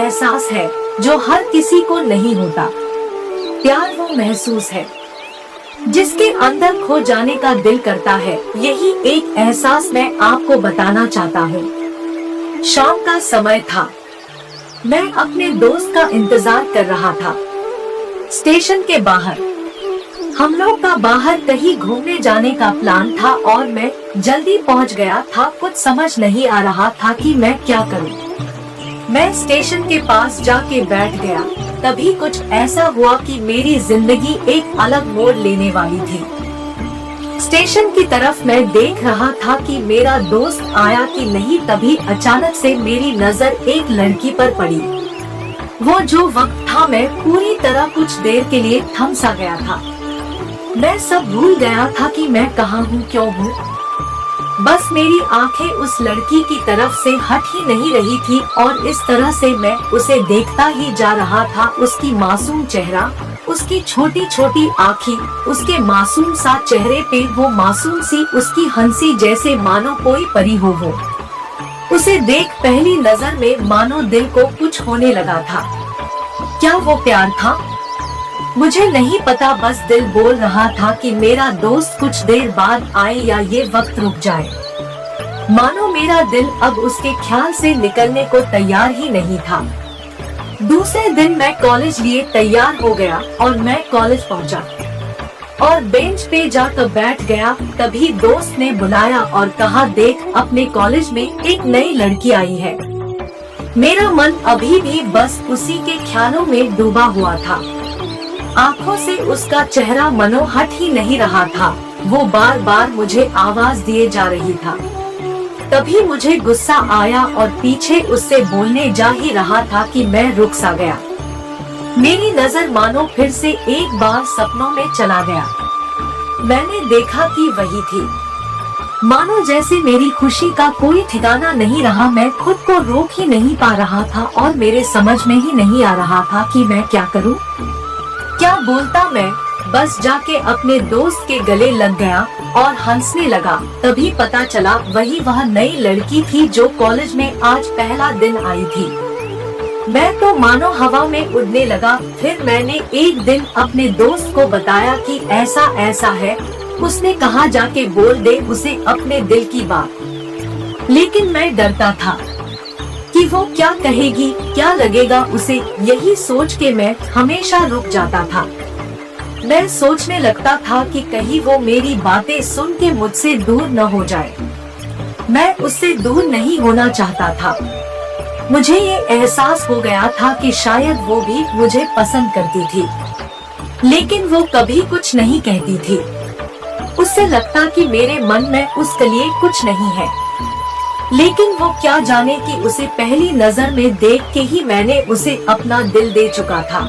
एहसास है जो हर किसी को नहीं होता। प्यार वो महसूस है जिसके अंदर खो जाने का दिल करता है। यही एक एहसास मैं आपको बताना चाहता हूँ। शाम का समय था, मैं अपने दोस्त का इंतजार कर रहा था स्टेशन के बाहर। हम लोग का बाहर कहीं घूमने जाने का प्लान था और मैं जल्दी पहुंच गया था। कुछ समझ नहीं आ रहा था कि मैं क्या करूं। मैं स्टेशन के पास जाके बैठ गया। तभी कुछ ऐसा हुआ कि मेरी जिंदगी एक अलग मोड़ लेने वाली थी। स्टेशन की तरफ मैं देख रहा था कि मेरा दोस्त आया कि नहीं, तभी अचानक से मेरी नजर एक लड़की पर पड़ी। वो जो वक्त था, मैं पूरी तरह कुछ देर के लिए थम सा गया था। मैं सब भूल गया था कि मैं कहाँ हूँ, क्यों हूँ। बस मेरी आंखें उस लड़की की तरफ से हट ही नहीं रही थी और इस तरह से मैं उसे देखता ही जा रहा था। उसकी मासूम चेहरा, उसकी छोटी छोटी आँखें, उसके मासूम सा चेहरे पे वो मासूम सी उसकी हंसी, जैसे मानो कोई परी हो वो। उसे देख पहली नजर में मानो दिल को कुछ होने लगा था। क्या वो प्यार था? मुझे नहीं पता, बस दिल बोल रहा था कि मेरा दोस्त कुछ देर बाद आए या ये वक्त रुक जाए। मानो मेरा दिल अब उसके ख्याल से निकलने को तैयार ही नहीं था। दूसरे दिन मैं कॉलेज लिए तैयार हो गया और मैं कॉलेज पहुंचा और बेंच पे जाकर बैठ गया। तभी दोस्त ने बुलाया और कहा, देख, अपने कॉलेज में एक नई लड़की आई है। मेरा मन अभी भी बस उसी के ख्यालों में डूबा हुआ था। आंखों से उसका चेहरा मनो हट ही नहीं रहा था। वो बार बार मुझे आवाज दिए जा रही था। तभी मुझे गुस्सा आया और पीछे उससे बोलने जा ही रहा था कि मैं रुक सा गया। मेरी नजर मानो फिर से एक बार सपनों में चला गया। मैंने देखा कि वही थी। मानो जैसे मेरी खुशी का कोई ठिकाना नहीं रहा। मैं खुद को रोक ही नहीं पा रहा था और मेरे समझ में ही नहीं आ रहा था कि मैं क्या करूं, क्या बोलता। मैं बस जाके अपने दोस्त के गले लग गया और हंसने लगा। तभी पता चला वही वह नई लड़की थी जो कॉलेज में आज पहला दिन आई थी। मैं तो मानो हवा में उड़ने लगा। फिर मैंने एक दिन अपने दोस्त को बताया कि ऐसा ऐसा है। उसने कहा, जाके बोल दे उसे अपने दिल की बात। लेकिन मैं डरता था कि वो क्या कहेगी, क्या लगेगा उसे। यही सोच के मैं हमेशा रुक जाता था। मैं सोचने लगता था कि कहीं वो मेरी बातें सुन के मुझसे दूर न हो जाए। मैं उससे दूर नहीं होना चाहता था। मुझे ये एहसास हो गया था कि शायद वो भी मुझे पसंद करती थी, लेकिन वो कभी कुछ नहीं कहती थी। उससे लगता कि मेरे मन में उसके लिए कुछ नहीं है, लेकिन वो क्या जाने कि उसे पहली नजर में देख के ही मैंने उसे अपना दिल दे चुका था।